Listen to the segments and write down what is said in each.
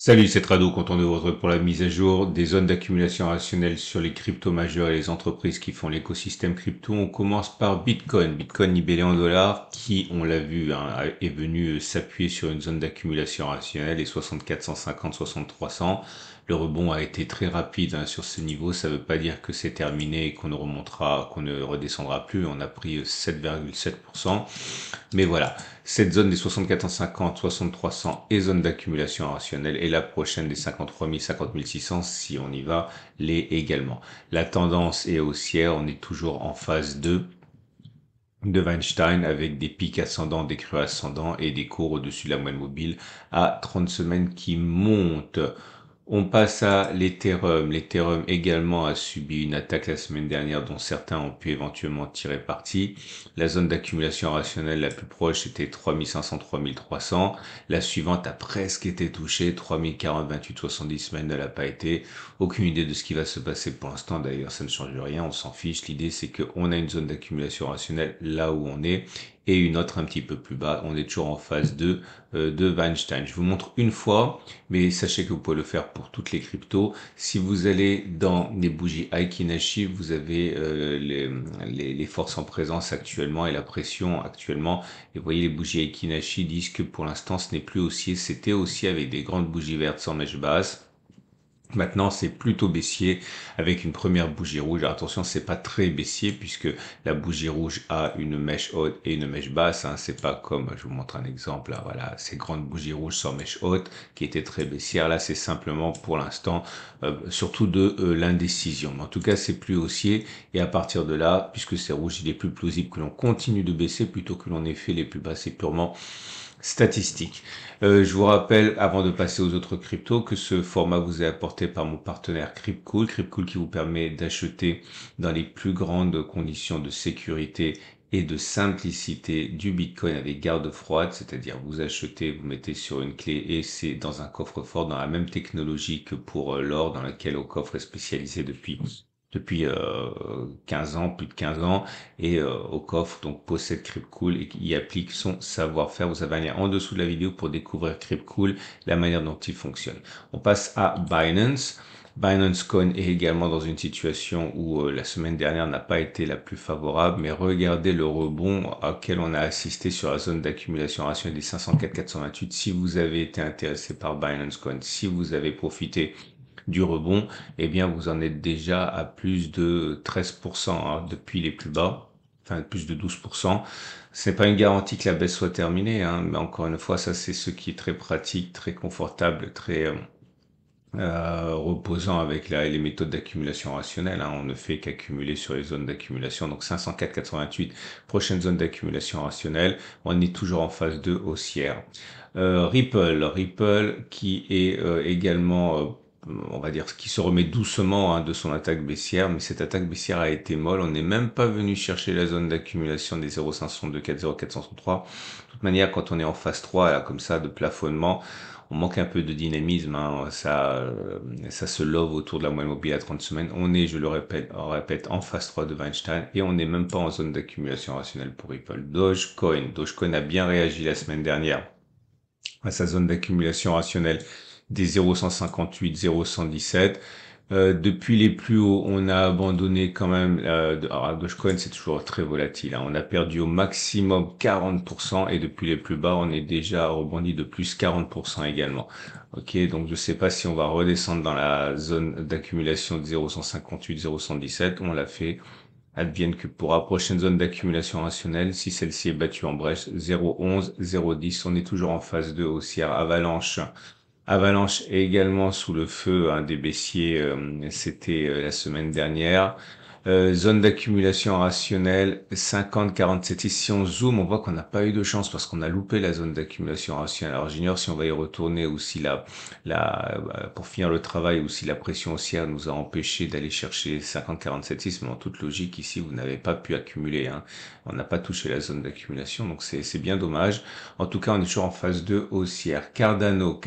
Salut, c'est Trado, content de vous retrouver pour la mise à jour des zones d'accumulation rationnelle sur les cryptos majeurs et les entreprises qui font l'écosystème crypto. On commence par Bitcoin. Bitcoin libellé en dollars qui, on l'a vu, hein, est venu s'appuyer sur une zone d'accumulation rationnelle, les 64 150, 63 300. Le rebond a été très rapide hein, sur ce niveau. Ça ne veut pas dire que c'est terminé et qu'on ne remontera, qu'on ne redescendra plus. On a pris 7,7%. Mais voilà, cette zone des 64 150, 63 100 et zone d'accumulation rationnelle et la prochaine des 53 000, 50 600 si on y va, l'est également. La tendance est haussière, on est toujours en phase 2 de Weinstein avec des pics ascendants, des creux ascendants et des cours au-dessus de la moyenne mobile à 30 semaines qui montent. On passe à l'Ethereum. L'Ethereum également a subi une attaque la semaine dernière dont certains ont pu éventuellement tirer parti. La zone d'accumulation rationnelle la plus proche était 3500, 3300. La suivante a presque été touchée, 3040, 28, 70, mais elle ne l'a pas été. Aucune idée de ce qui va se passer pour l'instant. D'ailleurs, ça ne change rien, on s'en fiche. L'idée, c'est qu'on a une zone d'accumulation rationnelle là où on est et une autre un petit peu plus bas. On est toujours en phase 2 de Weinstein. Je vous montre une fois, mais sachez que vous pouvez le faire pour toutes les cryptos. Si vous allez dans les bougies Aiki-Nashi, vous avez les forces en présence actuellement et la pression actuellement. Et vous voyez, les bougies Aiki-Nashi disent que pour l'instant, ce n'est plus haussier. C'était haussier avec des grandes bougies vertes sans mèche basse. Maintenant, c'est plutôt baissier avec une première bougie rouge. Alors, attention, c'est pas très baissier puisque la bougie rouge a une mèche haute et une mèche basse. Hein. C'est pas comme, je vous montre un exemple, là, voilà, ces grandes bougies rouges sans mèche haute qui étaient très baissières. Là, c'est simplement pour l'instant, surtout de l'indécision. Mais en tout cas, c'est plus haussier et à partir de là, puisque c'est rouge, il est plus plausible que l'on continue de baisser plutôt que l'on ait fait les plus bas. C'est purement statistique. Je vous rappelle, avant de passer aux autres cryptos, que ce format vous est apporté par mon partenaire Cryptcool. Cryptcool qui vous permet d'acheter dans les plus grandes conditions de sécurité et de simplicité du Bitcoin avec garde froide, c'est-à-dire vous achetez, vous mettez sur une clé et c'est dans un coffre-fort dans la même technologie que pour l'or dans lequel le coffre est spécialisé depuis 15 ans, plus de 15 ans, et au coffre, donc possède Cryptcool et y applique son savoir-faire. Vous avez un lien en dessous de la vidéo pour découvrir Cryptcool, la manière dont il fonctionne. On passe à Binance. Binance Coin est également dans une situation où la semaine dernière n'a pas été la plus favorable, mais regardez le rebond auquel on a assisté sur la zone d'accumulation rationnelle des 504 428. Si vous avez été intéressé par Binance Coin, si vous avez profité du rebond, eh bien, vous en êtes déjà à plus de 13% hein, depuis les plus bas, enfin plus de 12%. Ce n'est pas une garantie que la baisse soit terminée, hein, mais encore une fois, ça c'est ce qui est très pratique, très confortable, très reposant avec les méthodes d'accumulation rationnelle. Hein. On ne fait qu'accumuler sur les zones d'accumulation. Donc 504,88, prochaine zone d'accumulation rationnelle. On est toujours en phase 2 haussière. Ripple qui est également on va dire, qui se remet doucement hein, de son attaque baissière, mais cette attaque baissière a été molle. On n'est même pas venu chercher la zone d'accumulation des 0,562, 40, 463. De toute manière, quand on est en phase 3, là, comme ça, de plafonnement, on manque un peu de dynamisme. Hein, ça se love autour de la moyenne mobile à 30 semaines. On est, je le répète, en phase 3 de Weinstein et on n'est même pas en zone d'accumulation rationnelle pour Ripple. Dogecoin. Dogecoin a bien réagi la semaine dernière à sa zone d'accumulation rationnelle des 0,158, 0,117. Depuis les plus hauts, on a abandonné quand même. Alors Dogecoin, c'est toujours très volatile. Hein. On a perdu au maximum 40% et depuis les plus bas, on est déjà rebondi de plus 40% également. Ok, donc je sais pas si on va redescendre dans la zone d'accumulation de 0,158, 0,117. On l'a fait. Advienne que pourra. Prochaine zone d'accumulation rationnelle, si celle-ci est battue en brèche, 0,11, 0,10. On est toujours en phase 2 haussière. Avalanche. Avalanche est également sous le feu hein, des baissiers, c'était la semaine dernière. Zone d'accumulation rationnelle 50-47. Si on zoome, on voit qu'on n'a pas eu de chance parce qu'on a loupé la zone d'accumulation rationnelle. Alors j'ignore si on va y retourner ou si pour finir le travail ou si la pression haussière nous a empêché d'aller chercher 50-47, mais en toute logique ici vous n'avez pas pu accumuler. Hein. On n'a pas touché la zone d'accumulation, donc c'est bien dommage. En tout cas, on est toujours en phase 2 haussière. Cardano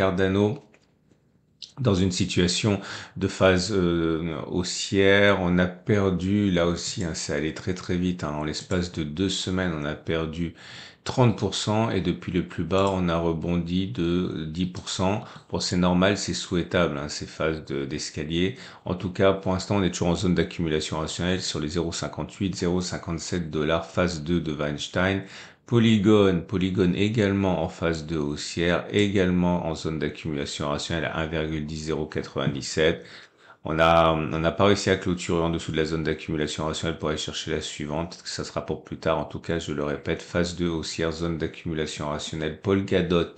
dans une situation de phase haussière. On a perdu, là aussi, hein, c'est allé très très vite, hein, en l'espace de 2 semaines, on a perdu 30% et depuis le plus bas, on a rebondi de 10%. Bon, c'est normal, c'est souhaitable, hein, ces phases d'escalier. En tout cas, pour l'instant, on est toujours en zone d'accumulation rationnelle sur les 0,58, 0,57 dollars, phase 2 de Weinstein. Polygon également en phase de haussière, également en zone d'accumulation rationnelle à 1,10097. On n'a pas réussi à clôturer en dessous de la zone d'accumulation rationnelle pour aller chercher la suivante. Ça sera pour plus tard. En tout cas, je le répète, phase 2 haussière, zone d'accumulation rationnelle. Polkadot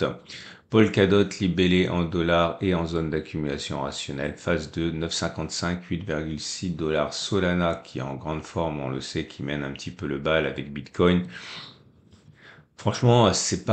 libellé en dollars et en zone d'accumulation rationnelle. Phase 2, 9,55, 8,6 dollars. Solana qui est en grande forme, on le sait, qui mène un petit peu le bal avec Bitcoin. Franchement, c'est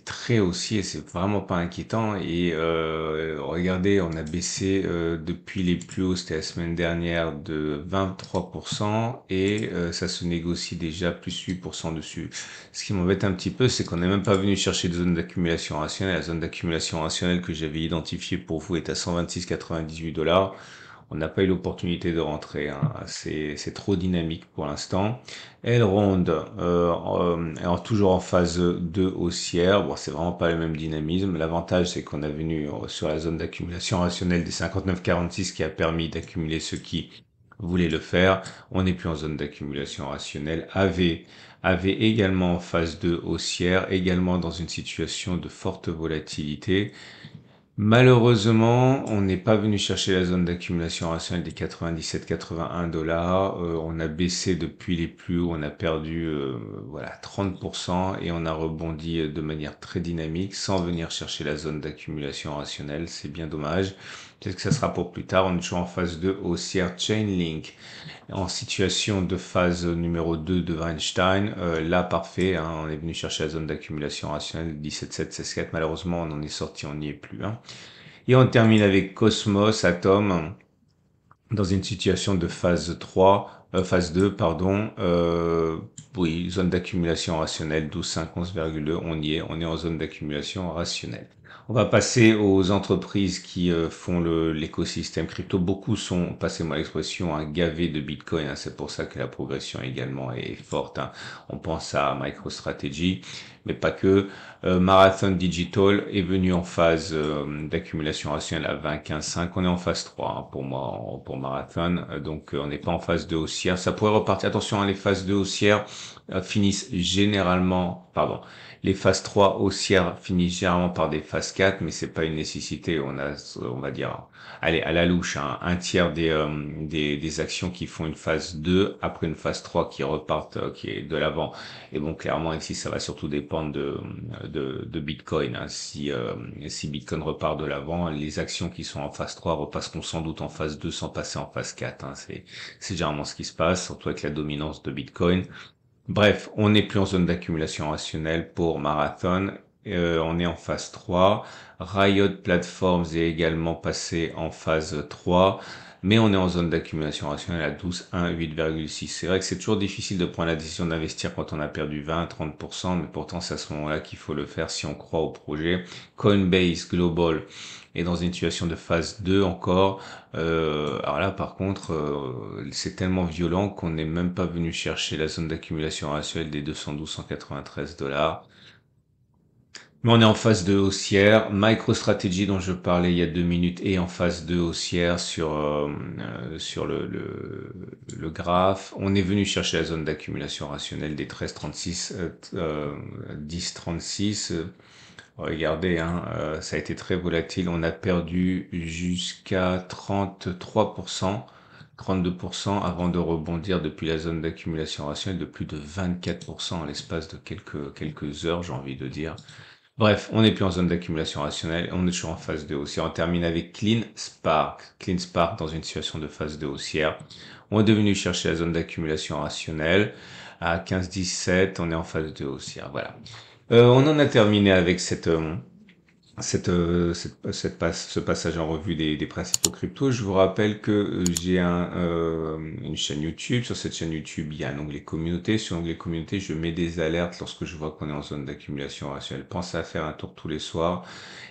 très haussier, c'est vraiment pas inquiétant. Et regardez, on a baissé depuis les plus hauts, c'était la semaine dernière, de 23% et ça se négocie déjà plus 8% dessus. Ce qui m'embête un petit peu, c'est qu'on n'est même pas venu chercher de zone d'accumulation rationnelle. La zone d'accumulation rationnelle que j'avais identifiée pour vous est à 126,98 dollars. On n'a pas eu l'opportunité de rentrer, hein. C'est trop dynamique pour l'instant. Elrond, alors toujours en phase 2 haussière. Bon, c'est vraiment pas le même dynamisme. L'avantage, c'est qu'on a venu sur la zone d'accumulation rationnelle des 59,46 qui a permis d'accumuler ceux qui voulaient le faire. On n'est plus en zone d'accumulation rationnelle. AV également en phase 2 haussière, également dans une situation de forte volatilité. Malheureusement, on n'est pas venu chercher la zone d'accumulation rationnelle des 97-81 dollars. On a baissé depuis les plus hauts, on a perdu voilà 30% et on a rebondi de manière très dynamique sans venir chercher la zone d'accumulation rationnelle. C'est bien dommage. Peut-être que ça sera pour plus tard. On est toujours en phase 2 haussière Chainlink en situation de phase numéro 2 de Weinstein. Là, parfait, hein, on est venu chercher la zone d'accumulation rationnelle 17,7, 16,4. Malheureusement, on en est sorti, on n'y est plus, hein. Et on termine avec Cosmos, Atom, dans une situation de phase 3, phase 2, pardon. Oui, zone d'accumulation rationnelle 12,5, 11,2. On y est, on est en zone d'accumulation rationnelle. On va passer aux entreprises qui font l'écosystème crypto. Beaucoup sont, passez-moi l'expression, gavés de Bitcoin, hein. C'est pour ça que la progression également est forte, hein. On pense à MicroStrategy, mais pas que. Marathon Digital est venu en phase d'accumulation rationnelle à 20,15,5. On est en phase 3, hein, pour moi, pour Marathon. Donc on n'est pas en phase de haussière. Ça pourrait repartir. Attention, hein, les phases de haussière finissent généralement, pardon, les phases 3 haussières finissent généralement par des phases 4, mais c'est pas une nécessité. On va dire, allez, à la louche, hein, un tiers des actions qui font une phase 2 après une phase 3 qui repartent, qui est de l'avant. Et bon, clairement, ici, ça va surtout dépendre de Bitcoin, hein. Si Bitcoin repart de l'avant, les actions qui sont en phase 3 repasseront sans doute en phase 2 sans passer en phase 4, hein. C'est généralement ce qui se passe, surtout avec la dominance de Bitcoin. Bref, on n'est plus en zone d'accumulation rationnelle pour Marathon. On est en phase 3. Riot Platforms est également passé en phase 3. Mais on est en zone d'accumulation rationnelle à 12, 1, 8,6. C'est vrai que c'est toujours difficile de prendre la décision d'investir quand on a perdu 20, 30%, mais pourtant c'est à ce moment-là qu'il faut le faire si on croit au projet. Coinbase Global est dans une situation de phase 2 encore. Alors là, par contre, c'est tellement violent qu'on n'est même pas venu chercher la zone d'accumulation rationnelle des 212, 193 dollars. Mais on est en phase 2 haussière. MicroStrategy dont je parlais il y a 2 minutes est en phase 2 haussière sur le graphe. On est venu chercher la zone d'accumulation rationnelle des 13,36, 10,36. Regardez, hein, ça a été très volatile. On a perdu jusqu'à 33%, 32% avant de rebondir depuis la zone d'accumulation rationnelle de plus de 24% en l'espace de quelques heures, j'ai envie de dire. Bref, on n'est plus en zone d'accumulation rationnelle, on est toujours en phase de haussière. On termine avec CleanSpark. CleanSpark dans une situation de phase de haussière. On est devenu chercher la zone d'accumulation rationnelle à 15,17. On est en phase de haussière. Voilà. On en a terminé avec ce passage en revue des principaux cryptos. Je vous rappelle que j'ai une chaîne YouTube. Sur cette chaîne YouTube, il y a un onglet communauté. Sur l'onglet communauté, je mets des alertes lorsque je vois qu'on est en zone d'accumulation rationnelle. Pensez à faire un tour tous les soirs.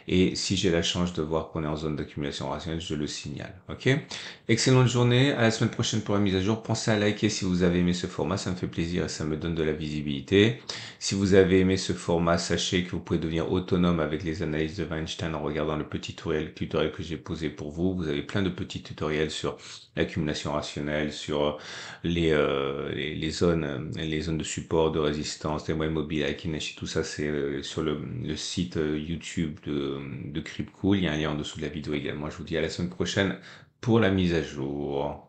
Et si j'ai la chance de voir qu'on est en zone d'accumulation rationnelle, je le signale. Ok? Excellente journée. À la semaine prochaine pour la mise à jour. Pensez à liker si vous avez aimé ce format. Ça me fait plaisir et ça me donne de la visibilité. Si vous avez aimé ce format, sachez que vous pouvez devenir autonome avec les analyses de Weinstein en regardant le petit tutoriel que j'ai posé pour vous. Vous avez plein de petits tutoriels sur l'accumulation rationnelle, sur les zones de support, de résistance, les moyens mobiles, Akinaishi, tout ça, c'est sur le site YouTube de Cryptcool. Il y a un lien en dessous de la vidéo également. Je vous dis à la semaine prochaine pour la mise à jour.